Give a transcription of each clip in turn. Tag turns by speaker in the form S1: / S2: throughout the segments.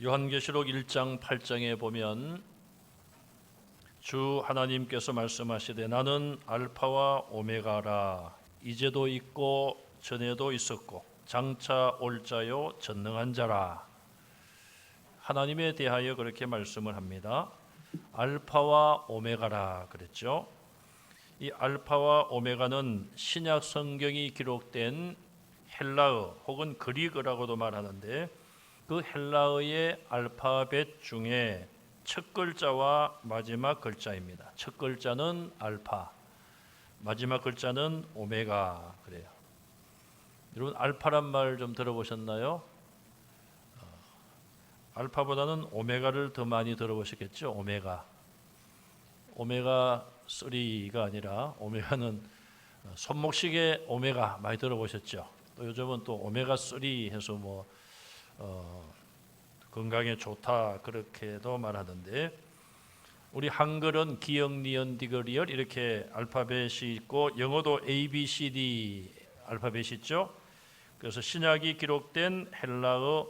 S1: 요한계시록 1장 8장에 보면 주 하나님께서 말씀하시되 나는 알파와 오메가라. 이제도 있고 전에도 있었고 장차 올 자요 전능한 자라. 하나님에 대하여 그렇게 말씀을 합니다. 알파와 오메가라 그랬죠. 이 알파와 오메가는 신약 성경이 기록된 헬라어 혹은 그리그라고도 말하는데 그 헬라어의 알파벳 중에 첫 글자와 마지막 글자입니다. 첫 글자는 알파, 마지막 글자는 오메가 그래요. 여러분 알파란 말 좀 들어보셨나요? 알파보다는 오메가를 더 많이 들어보셨겠죠? 오메가 3가 아니라 오메가는 손목시계 오메가 많이 들어보셨죠? 또 요즘은 또 오메가 3 해서 건강에 좋다 그렇게도 말하던데, 우리 한글은 기역, 니은, 디귿, 리을 이렇게 알파벳이 있고 영어도 A, B, C, D 알파벳이 있죠. 그래서 신약이 기록된 헬라어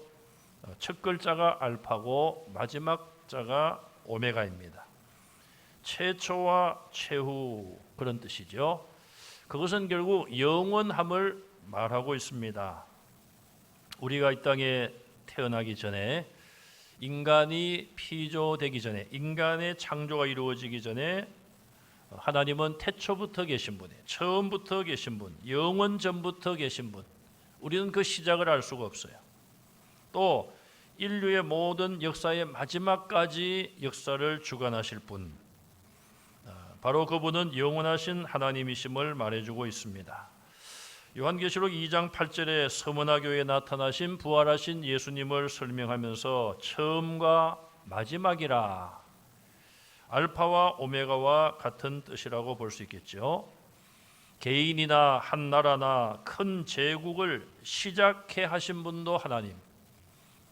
S1: 첫 글자가 알파고 마지막 자가 오메가입니다. 최초와 최후 그런 뜻이죠. 그것은 결국 영원함을 말하고 있습니다. 우리가 이 땅에 태어나기 전에, 인간이 피조되기 전에, 인간의 창조가 이루어지기 전에 하나님은 태초부터 계신 분이에요. 처음부터 계신 분, 영원 전부터 계신 분. 우리는 그 시작을 알 수가 없어요. 또 인류의 모든 역사의 마지막까지 역사를 주관하실 분, 바로 그분은 영원하신 하나님이심을 말해주고 있습니다. 요한계시록 2장 8절에 서머나 교회에 나타나신 부활하신 예수님을 설명하면서 처음과 마지막이라, 알파와 오메가와 같은 뜻이라고 볼 수 있겠죠. 개인이나 한 나라나 큰 제국을 시작해 하신 분도 하나님,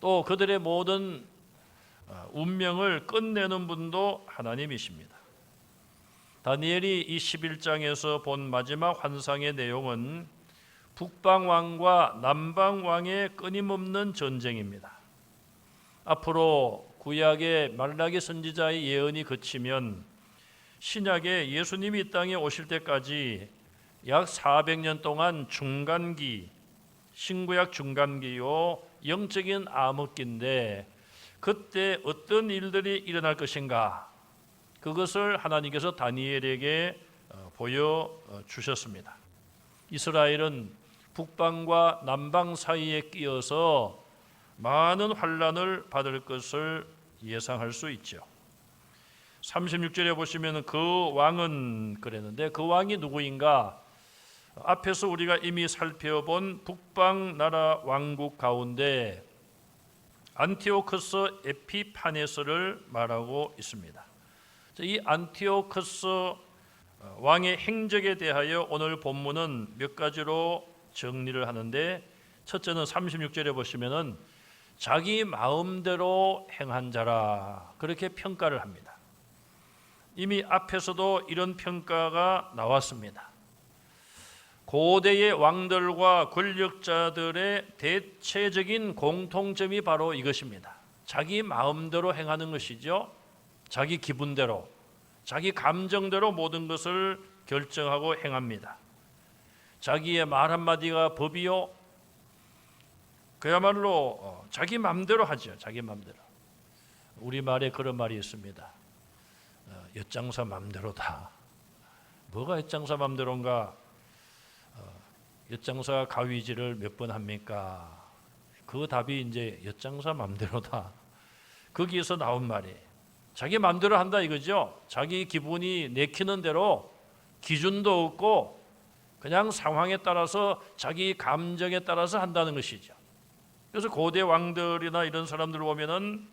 S1: 또 그들의 모든 운명을 끝내는 분도 하나님이십니다. 다니엘이 이 11장에서 본 마지막 환상의 내용은 북방왕과 남방왕의 끊임없는 전쟁입니다. 앞으로 구약의 말라기 선지자의 예언이 그치면 신약의 예수님이 이 땅에 오실 때까지 약 400년 동안 중간기, 신구약 중간기요 영적인 암흑기인데, 그때 어떤 일들이 일어날 것인가, 그것을 하나님께서 다니엘에게 보여주셨습니다. 이스라엘은 북방과 남방 사이에 끼어서 많은 환난을 받을 것을 예상할 수 있죠. 36절에 보시면 그 왕은 그랬는데, 그 왕이 누구인가? 앞에서 우리가 이미 살펴본 북방 나라 왕국 가운데 안티오코스 에피파네스를 말하고 있습니다. 이 안티오코스 왕의 행적에 대하여 오늘 본문은 몇 가지로 정리를 하는데, 첫째는 36절에 보시면은 자기 마음대로 행한 자라 그렇게 평가를 합니다. 이미 앞에서도 이런 평가가 나왔습니다. 고대의 왕들과 권력자들의 대체적인 공통점이 바로 이것입니다. 자기 마음대로 행하는 것이죠. 자기 기분대로, 자기 감정대로 모든 것을 결정하고 행합니다. 자기의 말 한마디가 법이요, 그야말로 자기 마음대로 하죠. 자기 마음대로. 우리말에 그런 말이 있습니다. 엿장사 마음대로다. 뭐가 엿장사 마음대로인가? 엿장사가 가위질을 몇 번 합니까? 그 답이 이제 엿장사 마음대로다. 거기에서 나온 말이에요. 자기 마음대로 한다 이거죠. 자기 기분이 내키는 대로, 기준도 없고 그냥 상황에 따라서 자기 감정에 따라서 한다는 것이죠. 그래서 고대 왕들이나 이런 사람들 보면은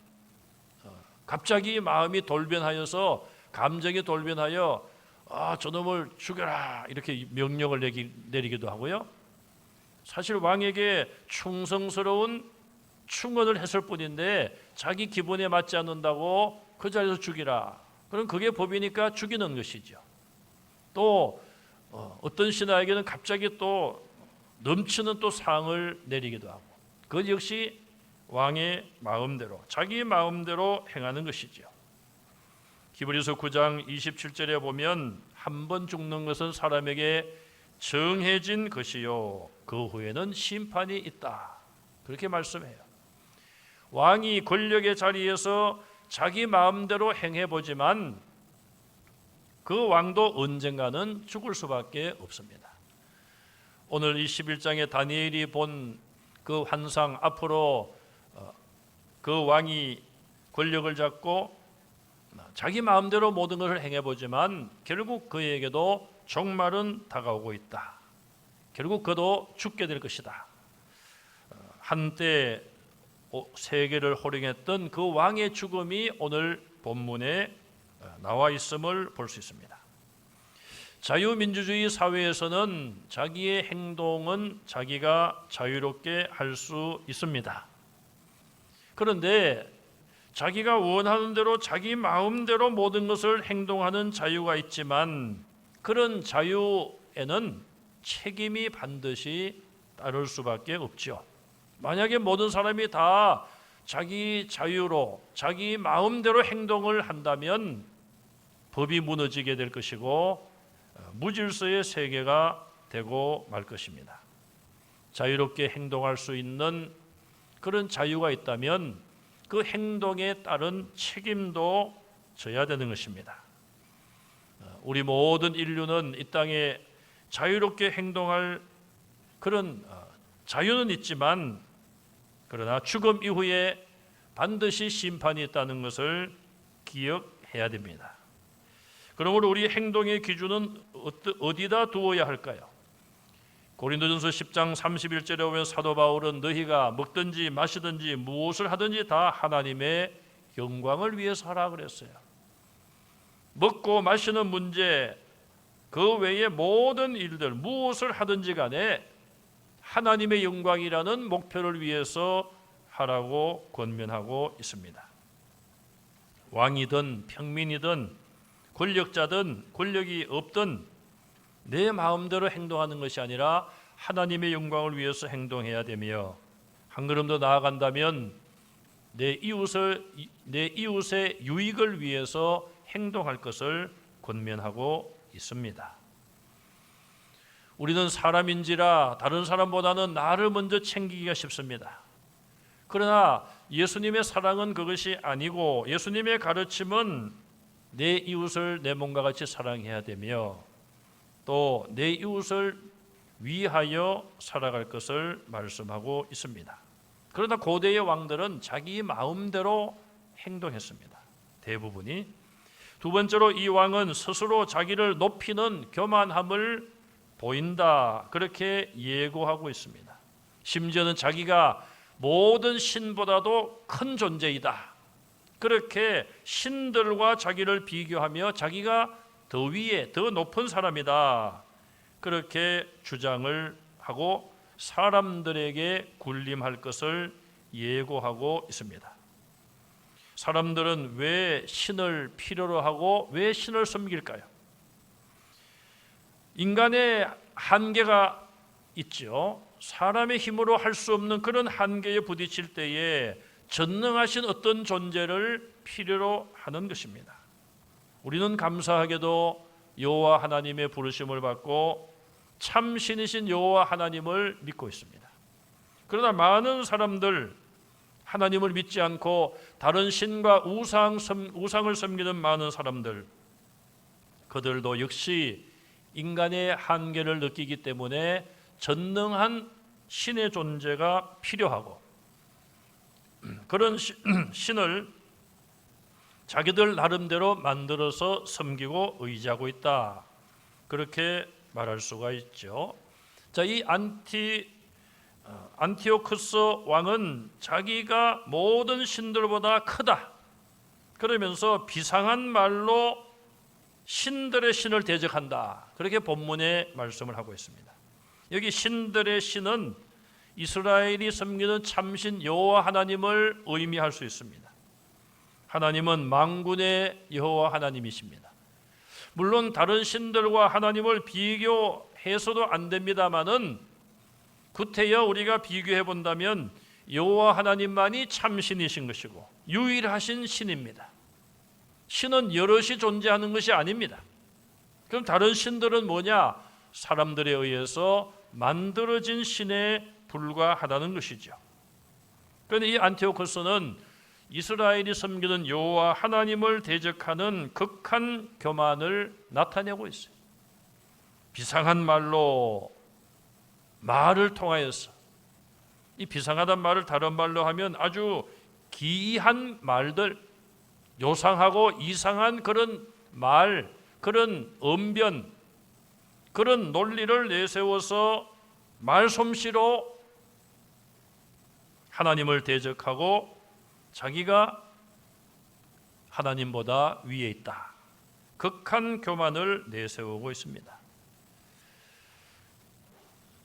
S1: 갑자기 마음이 돌변하여서, 감정이 돌변하여 저놈을 죽여라 이렇게 명령을 내리기도 하고요. 사실 왕에게 충성스러운 충언을 했을 뿐인데 자기 기분에 맞지 않는다고 그 자리에서 죽이라. 그럼 그게 법이니까 죽이는 것이죠. 또 어떤 신하에게는 갑자기 또 넘치는 또 상을 내리기도 하고, 그것 역시 왕의 마음대로, 자기 마음대로 행하는 것이지요. 히브리서 9장 27절에 보면 한 번 죽는 것은 사람에게 정해진 것이요 그 후에는 심판이 있다, 그렇게 말씀해요. 왕이 권력의 자리에서 자기 마음대로 행해보지만 그 왕도 언젠가는 죽을 수밖에 없습니다. 오늘 이 11장에 다니엘이 본 그 환상, 앞으로 그 왕이 권력을 잡고 자기 마음대로 모든 것을 행해보지만 결국 그에게도 종말은 다가오고 있다. 결국 그도 죽게 될 것이다. 한때 세계를 호령했던 그 왕의 죽음이 오늘 본문에 나와 있음을 볼 수 있습니다. 자유민주주의 사회에서는 자기의 행동은 자기가 자유롭게 할 수 있습니다. 그런데 자기가 원하는 대로 자기 마음대로 모든 것을 행동하는 자유가 있지만 그런 자유에는 책임이 반드시 따를 수밖에 없죠. 만약에 모든 사람이 다 자기 자유로 자기 마음대로 행동을 한다면 법이 무너지게 될 것이고 무질서의 세계가 되고 말 것입니다. 자유롭게 행동할 수 있는 그런 자유가 있다면 그 행동에 따른 책임도 져야 되는 것입니다. 우리 모든 인류는 이 땅에 자유롭게 행동할 그런 자유는 있지만 그러나 죽음 이후에 반드시 심판이 있다는 것을 기억해야 됩니다. 그러므로 우리 행동의 기준은 어디다 두어야 할까요? 고린도전서 10장 31절에 보면 사도 바울은 너희가 먹든지 마시든지 무엇을 하든지 다 하나님의 영광을 위해서 하라 그랬어요. 먹고 마시는 문제, 그 외의 모든 일들 무엇을 하든지 간에 하나님의 영광이라는 목표를 위해서 하라고 권면하고 있습니다. 왕이든 평민이든 권력자든 권력이 없든 내 마음대로 행동하는 것이 아니라 하나님의 영광을 위해서 행동해야 되며 한 걸음 더 나아간다면 내 이웃의 유익을 위해서 행동할 것을 권면하고 있습니다. 우리는 사람인지라 다른 사람보다는 나를 먼저 챙기기가 쉽습니다. 그러나 예수님의 사랑은 그것이 아니고 예수님의 가르침은 내 이웃을 내 몸과 같이 사랑해야 되며 또 내 이웃을 위하여 살아갈 것을 말씀하고 있습니다. 그러나 고대의 왕들은 자기 마음대로 행동했습니다. 대부분이. 두 번째로 이 왕은 스스로 자기를 높이는 교만함을 보인다, 그렇게 예고하고 있습니다. 심지어는 자기가 모든 신보다도 큰 존재이다, 그렇게 신들과 자기를 비교하며 자기가 더 위에 더 높은 사람이다, 그렇게 주장을 하고 사람들에게 군림할 것을 예고하고 있습니다. 사람들은 왜 신을 필요로 하고 왜 신을 섬길까요? 인간의 한계가 있죠. 사람의 힘으로 할 수 없는 그런 한계에 부딪힐 때에 전능하신 어떤 존재를 필요로 하는 것입니다. 우리는 감사하게도 여호와 하나님의 부르심을 받고 참 신이신 여호와 하나님을 믿고 있습니다. 그러나 많은 사람들, 하나님을 믿지 않고 다른 신과 우상을 섬기는 많은 사람들, 그들도 역시 인간의 한계를 느끼기 때문에 전능한 신의 존재가 필요하고 그런 신을 자기들 나름대로 만들어서 섬기고 의지하고 있다, 그렇게 말할 수가 있죠. 자, 이 안티오쿠스 왕은 자기가 모든 신들보다 크다 그러면서 비상한 말로 신들의 신을 대적한다, 그렇게 본문에 말씀을 하고 있습니다. 여기 신들의 신은 이스라엘이 섬기는 참신 여호와 하나님을 의미할 수 있습니다. 하나님은 만군의 여호와 하나님이십니다. 물론 다른 신들과 하나님을 비교해서도 안 됩니다마는 구태여 우리가 비교해 본다면 여호와 하나님만이 참신이신 것이고 유일하신 신입니다. 신은 여럿이 존재하는 것이 아닙니다. 그럼 다른 신들은 뭐냐? 사람들에 의해서 만들어진 신에 불과하다는 것이죠. 그런데 이 안티오코스는 이스라엘이 섬기는 여호와 하나님을 대적하는 극한 교만을 나타내고 있어요. 비상한 말을 통하여서, 이 비상하단 말을 다른 말로 하면 아주 기이한 말들, 요상하고 이상한 그런 말, 그런 언변, 그런 논리를 내세워서 말솜씨로 하나님을 대적하고 자기가 하나님보다 위에 있다, 극한 교만을 내세우고 있습니다.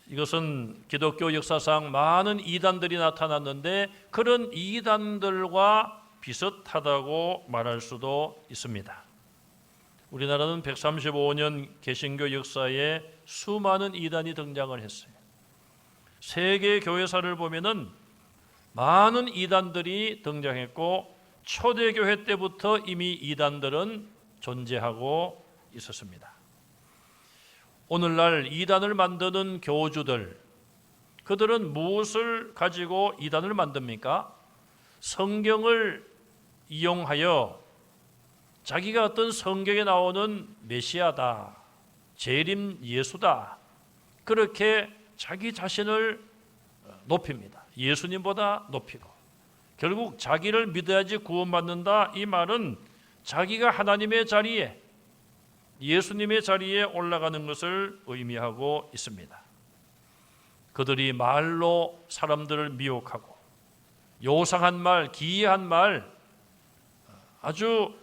S1: 이것은 기독교 역사상 많은 이단들이 나타났는데 그런 이단들과 비슷하다고 말할 수도 있습니다. 우리나라는 135년 개신교 역사에 수많은 이단이 등장을 했어요. 세계 교회사를 보면은 많은 이단들이 등장했고 초대교회 때부터 이미 이단들은 존재하고 있었습니다. 오늘날 이단을 만드는 교주들, 그들은 무엇을 가지고 이단을 만듭니까? 성경을 이용하여 자기가 어떤 성경에 나오는 메시아다, 재림 예수다, 그렇게 자기 자신을 높입니다. 예수님보다 높이고, 결국 자기를 믿어야지 구원받는다, 이 말은 자기가 하나님의 자리에, 예수님의 자리에 올라가는 것을 의미하고 있습니다. 그들이 말로 사람들을 미혹하고 요상한 말, 기이한 말, 아주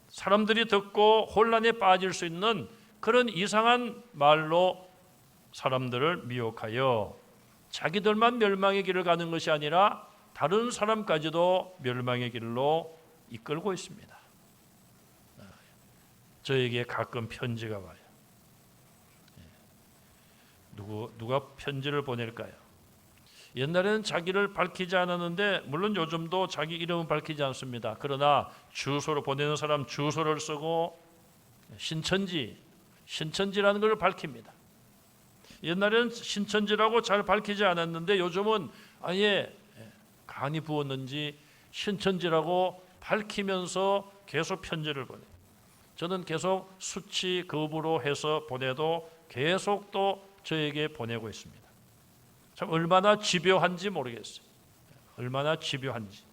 S1: 사람들이 듣고 혼란에 빠질 수 있는 그런 이상한 말로 사람들을 미혹하여 자기들만 멸망의 길을 가는 것이 아니라 다른 사람까지도 멸망의 길로 이끌고 있습니다. 저에게 가끔 편지가 와요. 누가 편지를 보낼까요? 옛날에는 자기를 밝히지 않았는데, 물론 요즘도 자기 이름은 밝히지 않습니다. 그러나 주소로 보내는 사람 주소를 쓰고 신천지라는 걸 밝힙니다. 옛날에는 신천지라고 잘 밝히지 않았는데 요즘은 아예 간이 부었는지 신천지라고 밝히면서 계속 편지를 보내요. 저는 계속 수치 거부로 해서 보내도 계속 또 저에게 보내고 있습니다. 참 얼마나 집요한지 모르겠어요. 얼마나 집요한지.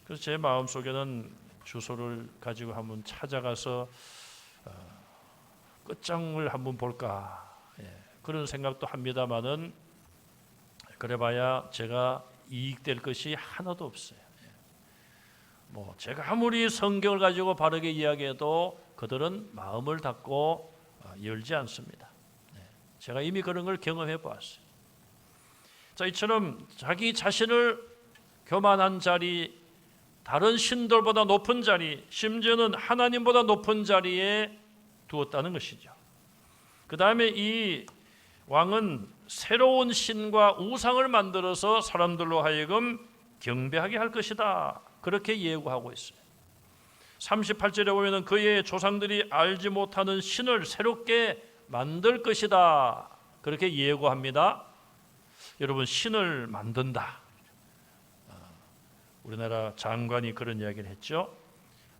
S1: 그래서 제 마음속에는 주소를 가지고 한번 찾아가서 끝장을 한번 볼까, 그런 생각도 합니다마는 그래봐야 제가 이익될 것이 하나도 없어요. 제가 아무리 성경을 가지고 바르게 이야기해도 그들은 마음을 닫고 열지 않습니다. 제가 이미 그런 걸 경험해 보았어요. 자, 이처럼 자기 자신을 교만한 자리, 다른 신들보다 높은 자리, 심지어는 하나님보다 높은 자리에 두었다는 것이죠. 그 다음에 이 왕은 새로운 신과 우상을 만들어서 사람들로 하여금 경배하게 할 것이다, 그렇게 예고하고 있어요. 38절에 보면 그의 조상들이 알지 못하는 신을 새롭게 만들 것이다, 그렇게 예고합니다. 여러분, 신을 만든다. 우리나라 장관이 그런 이야기를 했죠.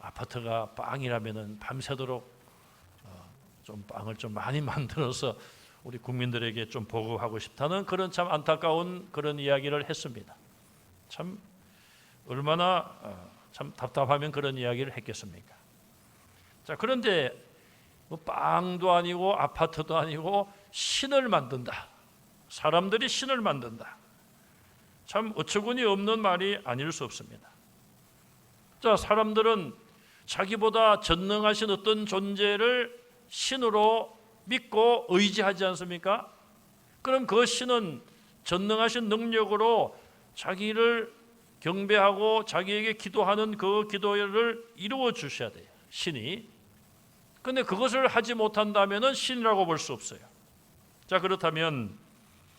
S1: 아파트가 빵이라면 밤새도록 좀 빵을 좀 많이 만들어서 우리 국민들에게 좀 보급하고 싶다는 그런 참 안타까운 그런 이야기를 했습니다. 참 얼마나 참 답답하면 그런 이야기를 했겠습니까? 자, 그런데 빵도 아니고 아파트도 아니고 신을 만든다. 사람들이 신을 만든다. 참 어처구니 없는 말이 아닐 수 없습니다. 자, 사람들은 자기보다 전능하신 어떤 존재를 신으로 믿고 의지하지 않습니까? 그럼 그 신은 전능하신 능력으로 자기를 경배하고 자기에게 기도하는 그 기도를 이루어 주셔야 돼요, 신이. 그런데 그것을 하지 못한다면 신이라고 볼 수 없어요. 자, 그렇다면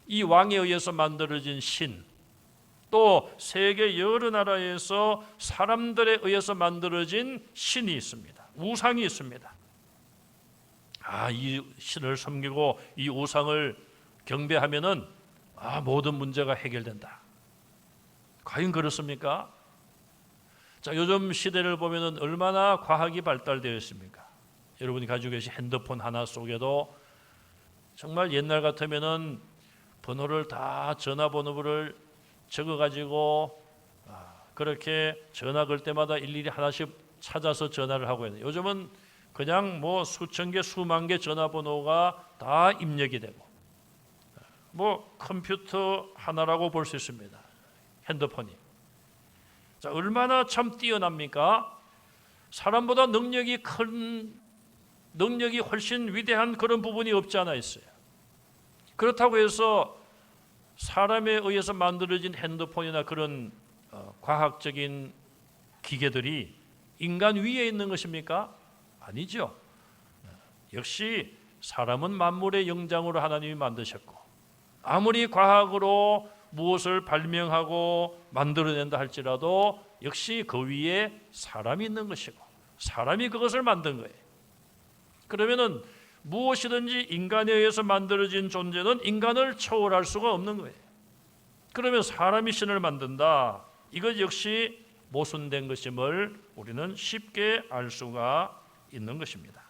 S1: 이 왕에 의해서 만들어진 신, 또 세계 여러 나라에서 사람들에 의해서 만들어진 신이 있습니다. 우상이 있습니다. 이 신을 섬기고 이 우상을 경배하면은 모든 문제가 해결된다. 과연 그렇습니까? 자, 요즘 시대를 보면은 얼마나 과학이 발달되어 있습니까? 여러분이 가지고 계신 핸드폰 하나 속에도 정말 옛날 같으면은 번호를 다 전화번호를 적어가지고 그렇게 전화 걸 때마다 일일이 하나씩 찾아서 전화를 하고 있는데, 요즘은 그냥 뭐 수천 개, 수만 개 전화번호가 다 입력이 되고, 뭐 컴퓨터 하나라고 볼 수 있습니다. 핸드폰이. 자, 얼마나 참 뛰어납니까? 사람보다 능력이 훨씬 위대한 그런 부분이 없지 않아 있어요. 그렇다고 해서 사람에 의해서 만들어진 핸드폰이나 그런 과학적인 기계들이 인간 위에 있는 것입니까? 아니죠. 역시 사람은 만물의 영장으로 하나님이 만드셨고, 아무리 과학으로 무엇을 발명하고 만들어낸다 할지라도 역시 그 위에 사람이 있는 것이고, 사람이 그것을 만든 거예요. 그러면은 무엇이든지 인간에 의해서 만들어진 존재는 인간을 초월할 수가 없는 거예요. 그러면 사람이 신을 만든다, 이것 역시 모순된 것임을 우리는 쉽게 알 수가 있는 것입니다.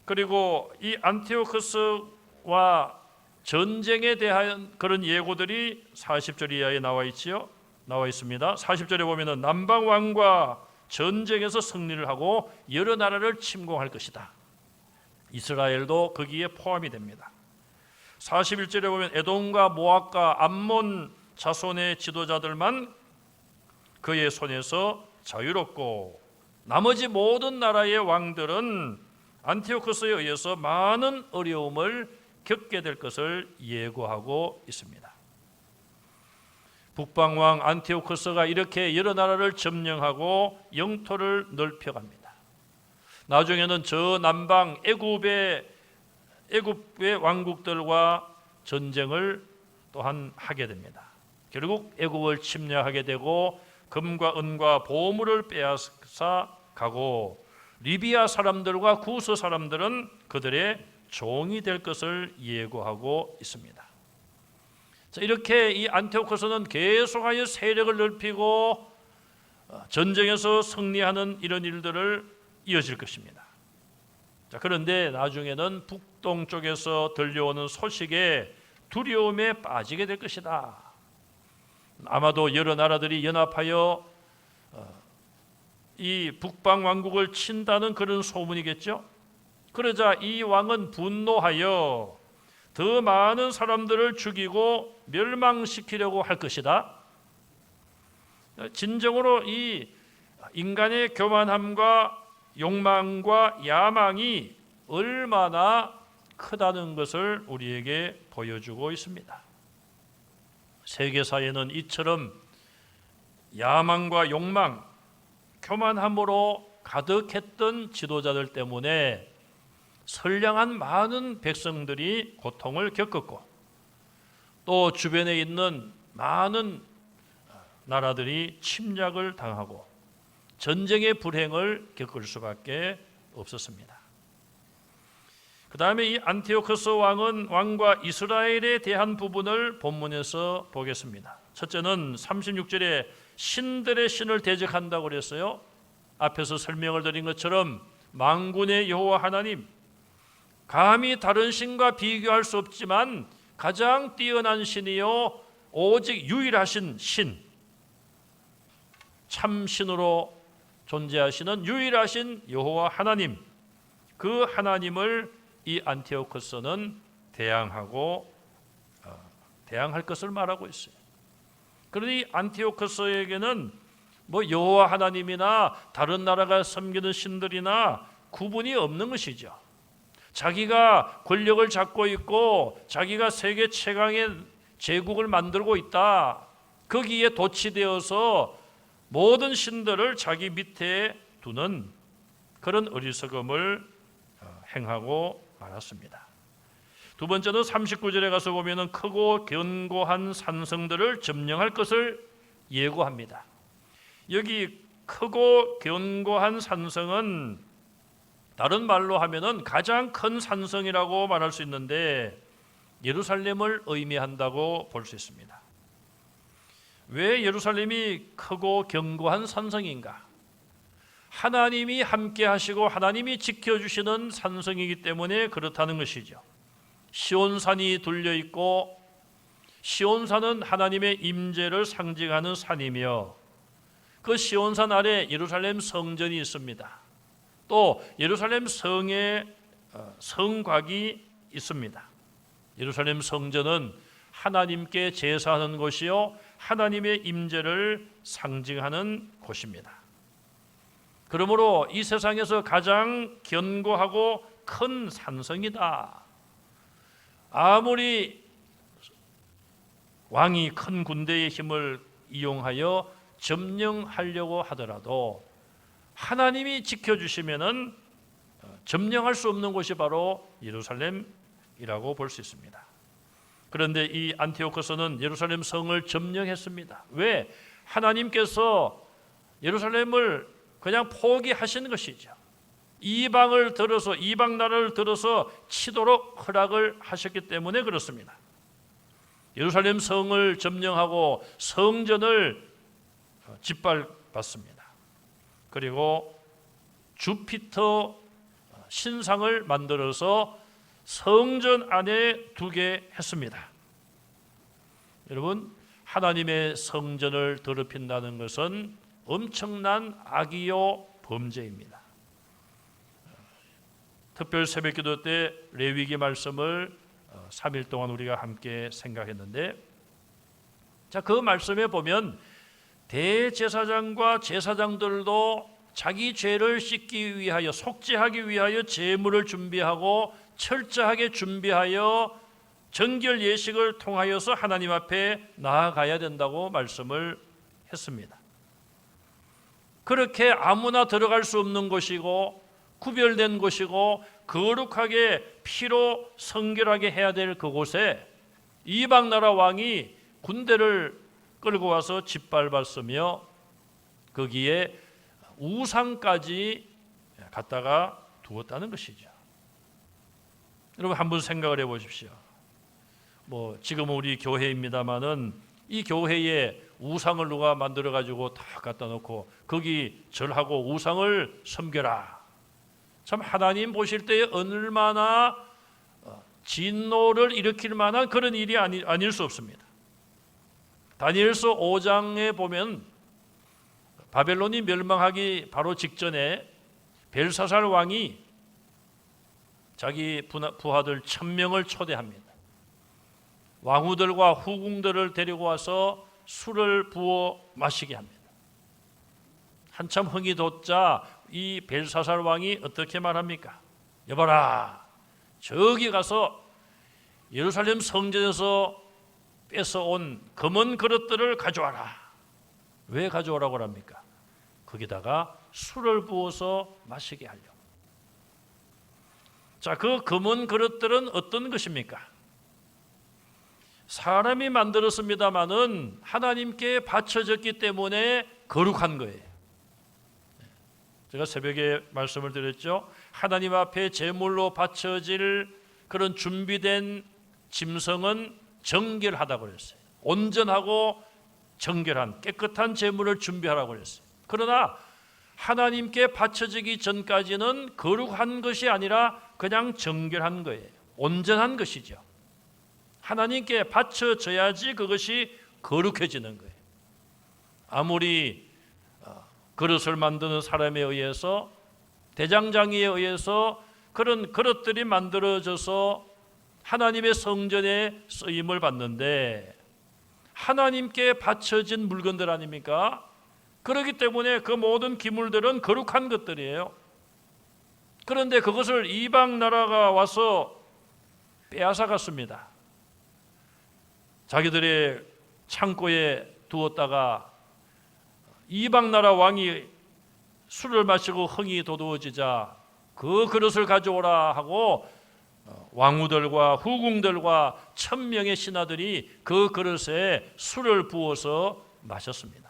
S1: 그리고 이 안티오코스와 전쟁에 대한 그런 예고들이 40절 이하에 나와 있습니다. 40절에 보면은 남방 왕과 전쟁에서 승리를 하고 여러 나라를 침공할 것이다. 이스라엘도 거기에 포함이 됩니다. 41절에 보면 에돔과 모압과 암몬 자손의 지도자들만 그의 손에서 자유롭고 나머지 모든 나라의 왕들은 안티오코스에 의해서 많은 어려움을 겪게 될 것을 예고하고 있습니다. 북방왕 안티오코스가 이렇게 여러 나라를 점령하고 영토를 넓혀갑니다. 나중에는 저 남방 애굽의 왕국들과 전쟁을 또한 하게 됩니다. 결국 애굽을 침략하게 되고 금과 은과 보물을 빼앗아 가고, 리비아 사람들과 구스 사람들은 그들의 종이 될 것을 예고하고 있습니다. 자, 이렇게 이 안티오코스는 계속하여 세력을 넓히고 전쟁에서 승리하는 이런 일들을 이어질 것입니다. 자, 그런데 나중에는 북동쪽에서 들려오는 소식에 두려움에 빠지게 될 것이다. 아마도 여러 나라들이 연합하여 이 북방 왕국을 친다는 그런 소문이겠죠. 그러자 이 왕은 분노하여 더 많은 사람들을 죽이고 멸망시키려고 할 것이다. 진정으로 이 인간의 교만함과 욕망과 야망이 얼마나 크다는 것을 우리에게 보여주고 있습니다. 세계사에는 이처럼 야망과 욕망, 교만함으로 가득했던 지도자들 때문에 선량한 많은 백성들이 고통을 겪었고, 또 주변에 있는 많은 나라들이 침략을 당하고 전쟁의 불행을 겪을 수밖에 없었습니다. 그 다음에 이 안티오코스 왕과 이스라엘에 대한 부분을 본문에서 보겠습니다. 첫째는 36절에 신들의 신을 대적한다고 그랬어요. 앞에서 설명을 드린 것처럼 만군의 여호와 하나님, 감히 다른 신과 비교할 수 없지만 가장 뛰어난 신이요 오직 유일하신 신, 참신으로 존재하시는 유일하신 여호와 하나님, 그 하나님을 이 안티오코스는 대항할 것을 말하고 있어요. 그러니 안티오코스에게는 뭐 여호와 하나님이나 다른 나라가 섬기는 신들이나 구분이 없는 것이죠. 자기가 권력을 잡고 있고 자기가 세계 최강의 제국을 만들고 있다, 거기에 도취되어서 모든 신들을 자기 밑에 두는 그런 어리석음을 행하고 말았습니다. 두 번째는 39절에 가서 보면은 크고 견고한 산성들을 점령할 것을 예고합니다. 여기 크고 견고한 산성은 다른 말로 하면은 가장 큰 산성이라고 말할 수 있는데 예루살렘을 의미한다고 볼 수 있습니다. 왜 예루살렘이 크고 견고한 산성인가? 하나님이 함께 하시고 하나님이 지켜주시는 산성이기 때문에 그렇다는 것이죠. 시온산이 둘려 있고, 시온산은 하나님의 임재를 상징하는 산이며, 그 시온산 아래 예루살렘 성전이 있습니다. 또 예루살렘 성에 성곽이 있습니다. 예루살렘 성전은 하나님께 제사하는 곳이요 하나님의 임재를 상징하는 곳입니다. 그러므로 이 세상에서 가장 견고하고 큰 산성이다. 아무리 왕이 큰 군대의 힘을 이용하여 점령하려고 하더라도 하나님이 지켜주시면은 점령할 수 없는 곳이 바로 예루살렘이라고 볼 수 있습니다. 그런데 이 안티오코스는 예루살렘 성을 점령했습니다. 왜? 하나님께서 예루살렘을 그냥 포기하신 것이죠. 이방을 들어서, 이방 나라를 들어서 치도록 허락을 하셨기 때문에 그렇습니다. 예루살렘 성을 점령하고 성전을 짓밟았습니다. 그리고 주피터 신상을 만들어서 성전 안에 두게 했습니다. 여러분, 하나님의 성전을 더럽힌다는 것은 엄청난 악이요 범죄입니다. 특별 새벽기도 때 레위기 말씀을 3일 동안 우리가 함께 생각했는데, 자, 그 말씀에 보면 대제사장과 제사장들도 자기 죄를 씻기 위하여, 속죄하기 위하여 제물을 준비하고 철저하게 준비하여 정결 예식을 통하여서 하나님 앞에 나아가야 된다고 말씀을 했습니다. 그렇게 아무나 들어갈 수 없는 곳이고 구별된 곳이고 거룩하게 피로 성결하게 해야 될 그곳에 이방 나라 왕이 군대를 끌고 와서 짓밟았으며 거기에 우상까지 갖다가 두었다는 것이죠. 여러분, 한번 생각을 해보십시오. 지금은 우리 교회입니다만은 이 교회에 우상을 누가 만들어 가지고 다 갖다 놓고 거기 절하고 우상을 섬겨라. 참 하나님 보실 때 얼마나 진노를 일으킬 만한 그런 일이 아닐 수 없습니다. 다니엘서 5장에 보면 바벨론이 멸망하기 바로 직전에 벨사살 왕이 자기 부하들 1000명을 초대합니다. 왕후들과 후궁들을 데리고 와서 술을 부어 마시게 합니다. 한참 흥이 돋자 이 벨사살 왕이 어떻게 말합니까? 여봐라, 저기 가서 예루살렘 성전에서 뺏어온 금은 그릇들을 가져와라. 왜 가져오라고 합니까? 거기다가 술을 부어서 마시게 하려고. 자, 그 금은 그릇들은 어떤 것입니까? 사람이 만들었습니다마는 하나님께 바쳐졌기 때문에 거룩한 거예요. 제가 새벽에 말씀을 드렸죠. 하나님 앞에 제물로 바쳐질 그런 준비된 짐승은 정결하다고 그랬어요. 온전하고 정결한 깨끗한 제물을 준비하라고 그랬어요. 그러나 하나님께 바쳐지기 전까지는 거룩한 것이 아니라 그냥 정결한 거예요. 온전한 것이죠. 하나님께 바쳐져야지 그것이 거룩해지는 거예요. 아무리 그릇을 만드는 사람에 의해서, 대장장이에 의해서 그런 그릇들이 만들어져서 하나님의 성전에 쓰임을 받는데 하나님께 바쳐진 물건들 아닙니까? 그렇기 때문에 그 모든 기물들은 거룩한 것들이에요. 그런데 그것을 이방 나라가 와서 빼앗아갔습니다. 자기들의 창고에 두었다가 이방 나라 왕이 술을 마시고 흥이 돋우어지자 그 그릇을 가져오라 하고 왕후들과 후궁들과 1000명의 신하들이 그 그릇에 술을 부어서 마셨습니다.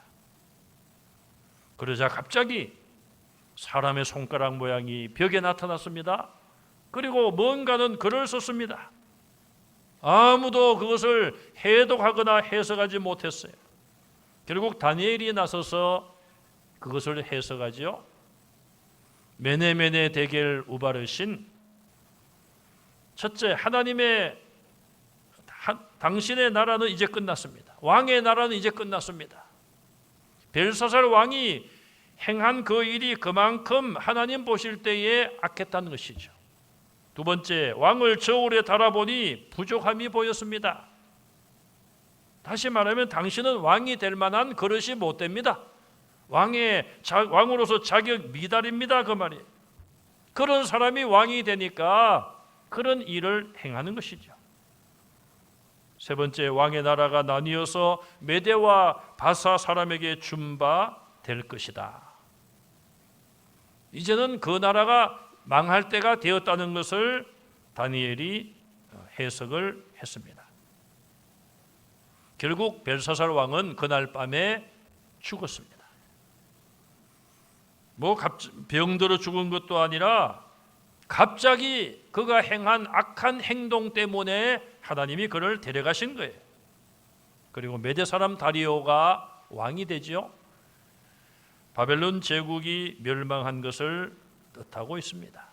S1: 그러자 갑자기 사람의 손가락 모양이 벽에 나타났습니다. 그리고 뭔가는 글을 썼습니다. 아무도 그것을 해독하거나 해석하지 못했어요. 결국 다니엘이 나서서 그것을 해석하지요. 메네메네 데겔 우바르신, 첫째, 하나님의 당신의 나라는 이제 끝났습니다. 왕의 나라는 이제 끝났습니다. 벨사살 왕이 행한 그 일이 그만큼 하나님 보실 때에 악했다는 것이죠. 두 번째, 왕을 저울에 달아보니 부족함이 보였습니다. 다시 말하면 당신은 왕이 될 만한 그릇이 못 됩니다. 왕으로서 자격 미달입니다, 그 말이에요. 그런 사람이 왕이 되니까 그런 일을 행하는 것이죠. 세 번째, 왕의 나라가 나뉘어서 메대와 바사 사람에게 준 바 될 것이다. 이제는 그 나라가 망할 때가 되었다는 것을 다니엘이 해석을 했습니다. 결국 벨사살 왕은 그날 밤에 죽었습니다. 병들어 죽은 것도 아니라 갑자기 그가 행한 악한 행동 때문에 하나님이 그를 데려가신 거예요. 그리고 메대 사람 다리오가 왕이 되지요. 바벨론 제국이 멸망한 것을 뜻하고 있습니다.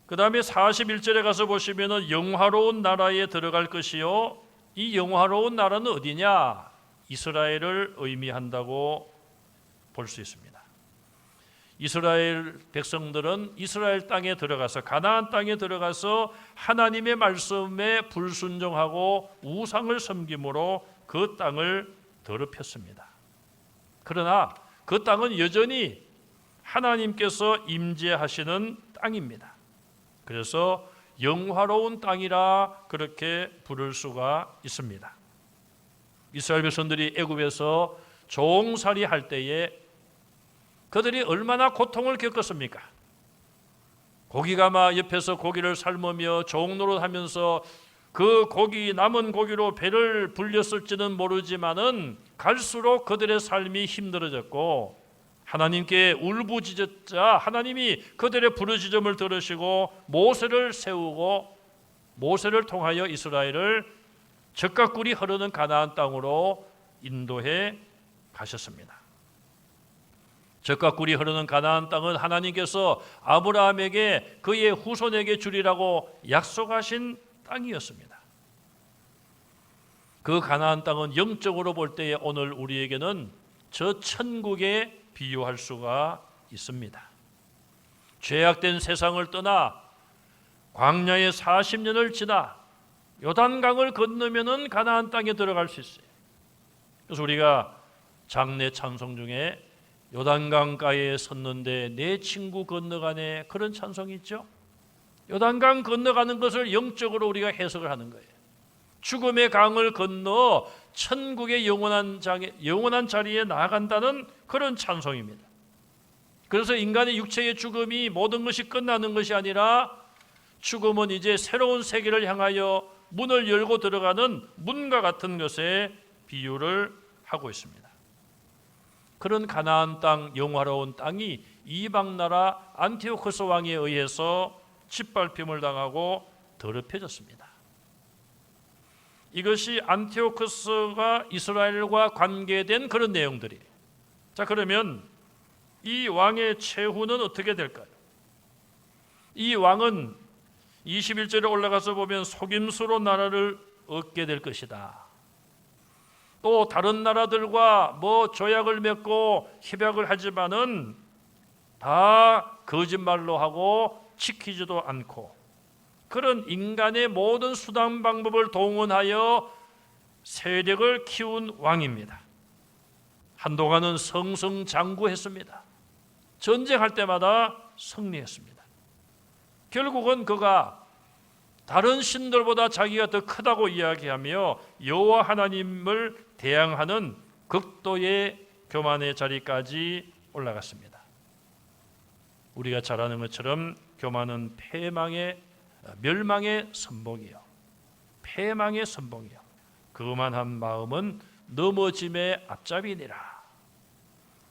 S1: 그 다음에 41절에 가서 보시면 영화로운 나라에 들어갈 것이요, 이 영화로운 나라는 어디냐? 이스라엘을 의미한다고 볼 수 있습니다. 이스라엘 백성들은 이스라엘 땅에 들어가서, 가나안 땅에 들어가서 하나님의 말씀에 불순종하고 우상을 섬김으로 그 땅을 더럽혔습니다. 그러나 그 땅은 여전히 하나님께서 임재하시는 땅입니다. 그래서 영화로운 땅이라 그렇게 부를 수가 있습니다. 이스라엘 백성들이 애굽에서 종살이 할 때에 그들이 얼마나 고통을 겪었습니까? 고기가 막 옆에서 고기를 삶으며 종노릇하면서 그 고기, 남은 고기로 배를 불렸을지는 모르지만은 갈수록 그들의 삶이 힘들어졌고, 하나님께 울부짖었자 하나님이 그들의 부르짖음을 들으시고 모세를 세우고, 모세를 통하여 이스라엘을 젖과 꿀이 흐르는 가나안 땅으로 인도해 가셨습니다. 젖과 꿀이 흐르는 가나안 땅은 하나님께서 아브라함에게 그의 후손에게 주리라고 약속하신 땅이었습니다. 그 가나안 땅은 영적으로 볼 때에 오늘 우리에게는 저 천국에 비유할 수가 있습니다. 죄악된 세상을 떠나 광야의 40년을 지나 요단강을 건너면은 가나안 땅에 들어갈 수 있어요. 그래서 우리가 장례 찬송 중에 요단강가에 섰는데 내 친구 건너가네, 그런 찬송이 있죠. 요단강 건너가는 것을 영적으로 우리가 해석을 하는 거예요. 죽음의 강을 건너 천국의 영원한 자리에 나아간다는 그런 찬송입니다. 그래서 인간의 육체의 죽음이 모든 것이 끝나는 것이 아니라 죽음은 이제 새로운 세계를 향하여 문을 열고 들어가는 문과 같은 것에 비유를 하고 있습니다. 그런 가나안 땅, 영화로운 땅이 이방 나라 안티오코스 왕에 의해서 짓밟힘을 당하고 더럽혀졌습니다. 이것이 안티오코스가 이스라엘과 관계된 그런 내용들이에요. 자, 그러면 이 왕의 최후는 어떻게 될까요? 이 왕은 21절에 올라가서 보면 속임수로 나라를 얻게 될 것이다. 또 다른 나라들과 조약을 맺고 협약을 하지만은 다 거짓말로 하고 지키지도 않고, 그런 인간의 모든 수단 방법을 동원하여 세력을 키운 왕입니다. 한동안은 승승장구했습니다. 전쟁할 때마다 승리했습니다. 결국은 그가 다른 신들보다 자기가 더 크다고 이야기하며 여호와 하나님을 대항하는 극도의 교만의 자리까지 올라갔습니다. 우리가 잘 아는 것처럼 교만은 멸망의 선봉이요, 패망의 선봉이요, 거만한 마음은 넘어짐의 앞잡이니라.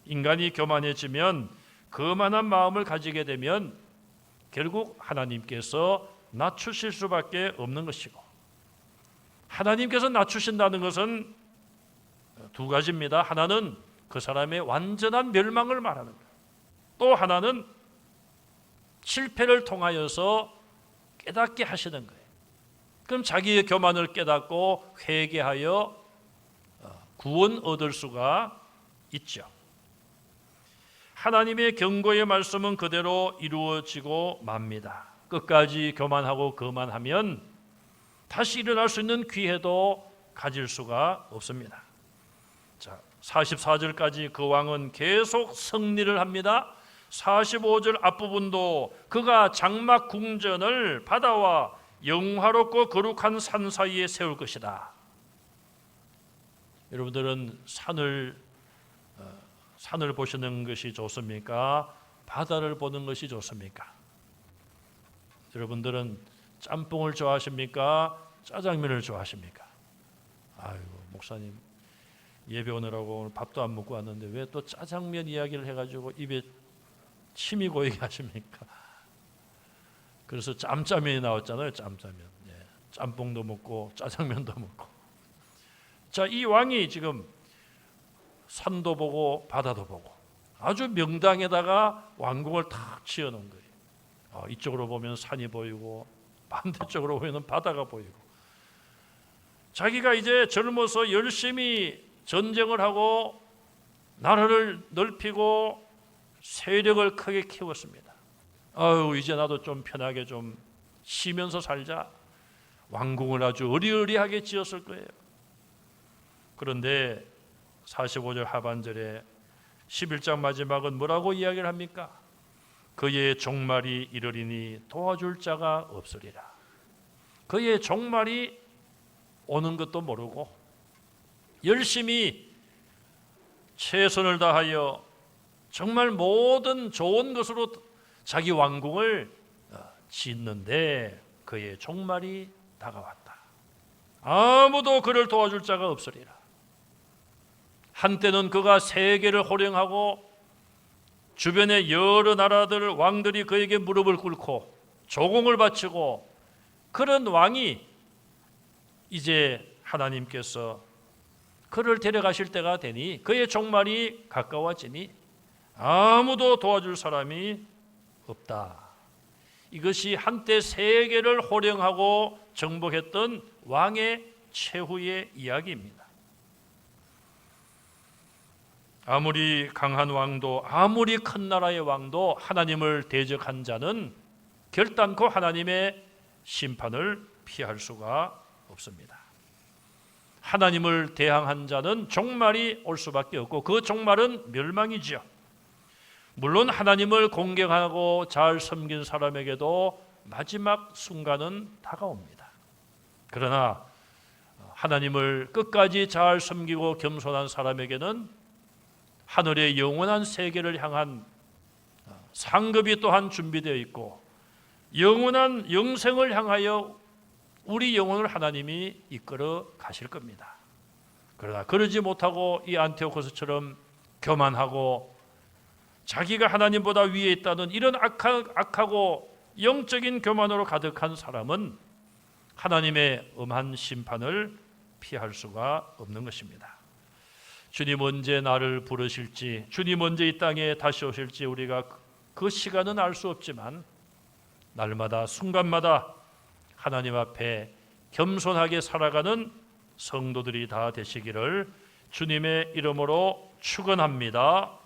S1: 인간이 교만해지면, 거만한 마음을 가지게 되면 결국 하나님께서 낮추실 수밖에 없는 것이고, 하나님께서 낮추신다는 것은 두 가지입니다. 하나는 그 사람의 완전한 멸망을 말하는 거예요. 또 하나는 실패를 통하여서 깨닫게 하시는 거예요. 그럼 자기의 교만을 깨닫고 회개하여 구원 얻을 수가 있죠. 하나님의 경고의 말씀은 그대로 이루어지고 맙니다. 끝까지 교만하고 거만하면 다시 일어날 수 있는 기회도 가질 수가 없습니다. 자, 44절까지 그 왕은 계속 승리를 합니다. 45절 앞부분도 그가 장막 궁전을 바다와 영화롭고 거룩한 산 사이에 세울 것이다. 여러분들은 산을 보시는 것이 좋습니까? 바다를 보는 것이 좋습니까? 여러분들은 짬뽕을 좋아하십니까? 짜장면을 좋아하십니까? 아이고, 목사님 예배 오느라고 오늘 밥도 안 먹고 왔는데 왜 또 짜장면 이야기를 해가지고 입에 침이 고이게 하십니까? 그래서 짬짜면이 나왔잖아요. 짬짜면. 예, 짬뽕도 먹고 짜장면도 먹고. 자, 이 왕이 지금 산도 보고 바다도 보고 아주 명당에다가 왕궁을 탁 지어놓은 거예요. 이쪽으로 보면 산이 보이고 반대쪽으로 보면 바다가 보이고, 자기가 이제 젊어서 열심히 전쟁을 하고 나라를 넓히고 세력을 크게 키웠습니다. 이제 나도 좀 편하게 좀 쉬면서 살자. 왕궁을 아주 어리어리하게 지었을 거예요. 그런데 45절 하반절에 11장 마지막은 뭐라고 이야기를 합니까? 그의 종말이 이르리니 도와줄 자가 없으리라. 그의 종말이 오는 것도 모르고 열심히 최선을 다하여 정말 모든 좋은 것으로 자기 왕궁을 짓는데 그의 종말이 다가왔다. 아무도 그를 도와줄 자가 없으리라. 한때는 그가 세계를 호령하고 주변의 여러 나라들 왕들이 그에게 무릎을 꿇고 조공을 바치고 그런 왕이 이제 하나님께서 그를 데려가실 때가 되니, 그의 종말이 가까워지니 아무도 도와줄 사람이 없다. 이것이 한때 세계를 호령하고 정복했던 왕의 최후의 이야기입니다. 아무리 강한 왕도, 아무리 큰 나라의 왕도 하나님을 대적한 자는 결단코 하나님의 심판을 피할 수가 없습니다. 하나님을 대항한 자는 종말이 올 수밖에 없고 그 종말은 멸망이지요. 물론 하나님을 공경하고 잘 섬긴 사람에게도 마지막 순간은 다가옵니다. 그러나 하나님을 끝까지 잘 섬기고 겸손한 사람에게는 하늘의 영원한 세계를 향한 상급이 또한 준비되어 있고 영원한 영생을 향하여 우리 영혼을 하나님이 이끌어 가실 겁니다. 그러나 그러지 못하고 이 안티오코스처럼 교만하고 자기가 하나님보다 위에 있다는 이런 악하고 영적인 교만으로 가득한 사람은 하나님의 엄한 심판을 피할 수가 없는 것입니다. 주님 언제 나를 부르실지, 주님 언제 이 땅에 다시 오실지 우리가 그 시간은 알 수 없지만 날마다 순간마다 하나님 앞에 겸손하게 살아가는 성도들이 다 되시기를 주님의 이름으로 축원합니다.